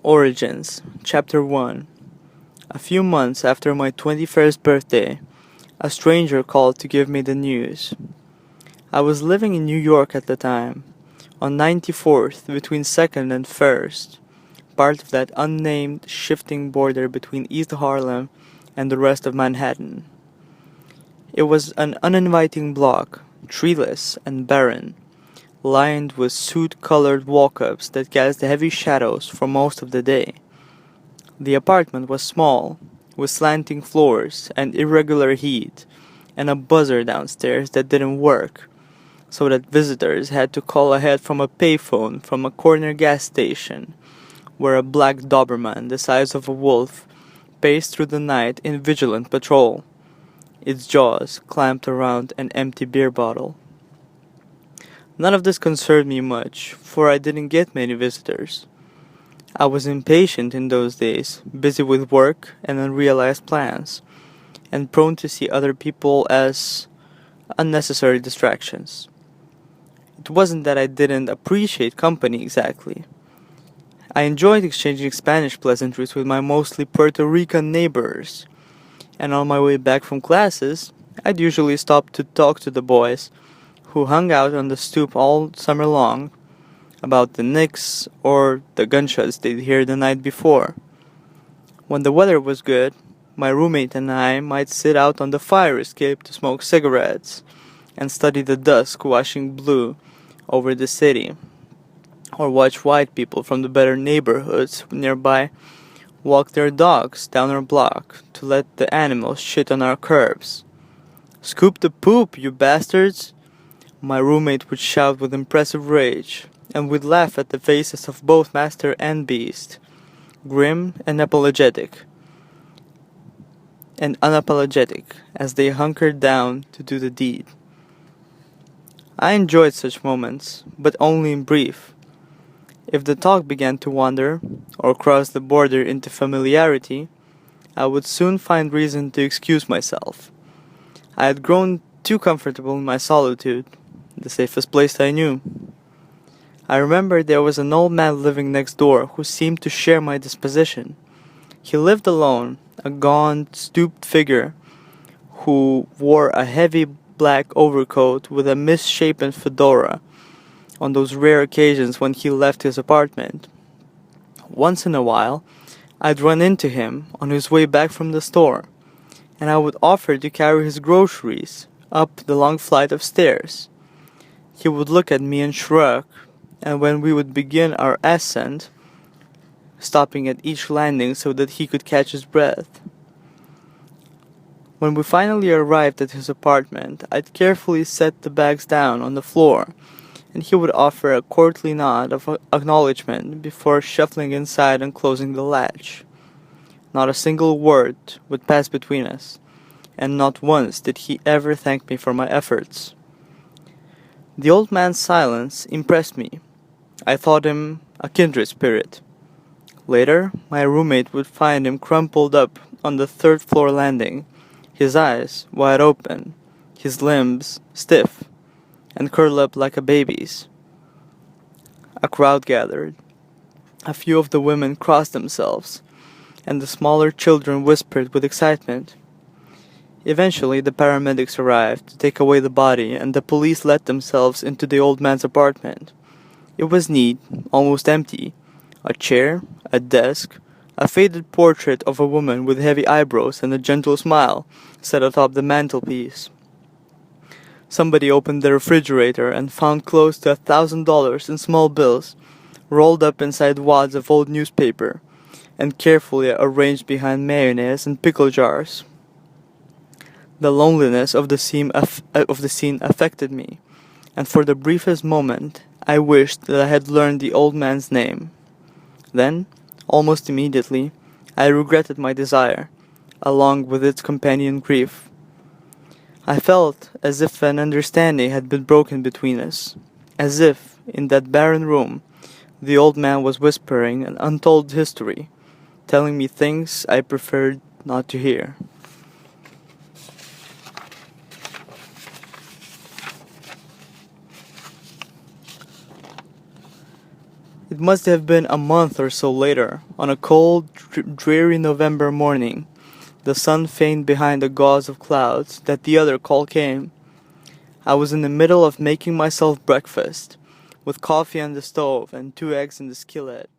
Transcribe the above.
Origins, Chapter 1. A few months after my 21st birthday, a stranger called to give me the news. I was living in New York at the time, on 94th between 2nd and 1st, part of that unnamed shifting border between East Harlem and the rest of Manhattan. It was an uninviting block, treeless and barren, lined with soot-colored walk-ups that cast heavy shadows for most of the day. The apartment was small, with slanting floors and irregular heat, and a buzzer downstairs that didn't work, so that visitors had to call ahead from a payphone from a corner gas station, where a black Doberman the size of a wolf paced through the night in vigilant patrol, its jaws clamped around an empty beer bottle. None of this concerned me much, for I didn't get many visitors. I was impatient in those days, busy with work and unrealized plans, and prone to see other people as unnecessary distractions. It wasn't that I didn't appreciate company exactly. I enjoyed exchanging Spanish pleasantries with my mostly Puerto Rican neighbors, and on my way back from classes, I'd usually stop to talk to the boys who hung out on the stoop all summer long, about the Knicks or the gunshots they'd heard the night before. When the weather was good, my roommate and I might sit out on the fire escape to smoke cigarettes and study the dusk washing blue over the city, or watch white people from the better neighborhoods nearby walk their dogs down our block to let the animals shit on our curbs. "Scoop the poop, you bastards!" my roommate would shout with impressive rage, and we'd laugh at the faces of both master and beast, grim and unapologetic, as they hunkered down to do the deed. I enjoyed such moments, but only in brief. If the talk began to wander, or cross the border into familiarity, I would soon find reason to excuse myself. I had grown too comfortable in my solitude, the safest place I knew. I remember there was an old man living next door who seemed to share my disposition. He lived alone, a gaunt, stooped figure who wore a heavy black overcoat with a misshapen fedora on those rare occasions when he left his apartment. Once in a while, I'd run into him on his way back from the store, and I would offer to carry his groceries up the long flight of stairs. He would look at me and shrug, and when we would begin our ascent, stopping at each landing so that he could catch his breath. When we finally arrived at his apartment, I'd carefully set the bags down on the floor, and he would offer a courtly nod of acknowledgement before shuffling inside and closing the latch. Not a single word would pass between us, and not once did he ever thank me for my efforts. The old man's silence impressed me. I thought him a kindred spirit. Later, my roommate would find him crumpled up on the third-floor landing, his eyes wide open, his limbs stiff, and curled up like a baby's. A crowd gathered. A few of the women crossed themselves, and the smaller children whispered with excitement. Eventually, the paramedics arrived to take away the body, and the police let themselves into the old man's apartment. It was neat, almost empty. A chair, a desk, a faded portrait of a woman with heavy eyebrows and a gentle smile set atop the mantelpiece. Somebody opened the refrigerator and found close to $1,000 in small bills, rolled up inside wads of old newspaper, and carefully arranged behind mayonnaise and pickle jars. The loneliness of the scene affected me, and for the briefest moment, I wished that I had learned the old man's name. Then, almost immediately, I regretted my desire, along with its companion grief. I felt as if an understanding had been broken between us, as if, in that barren room, the old man was whispering an untold history, telling me things I preferred not to hear. It must have been a month or so later, on a cold, dreary November morning, the sun faint behind a gauze of clouds, that the other call came. I was in the middle of making myself breakfast, with coffee on the stove and 2 eggs in the skillet,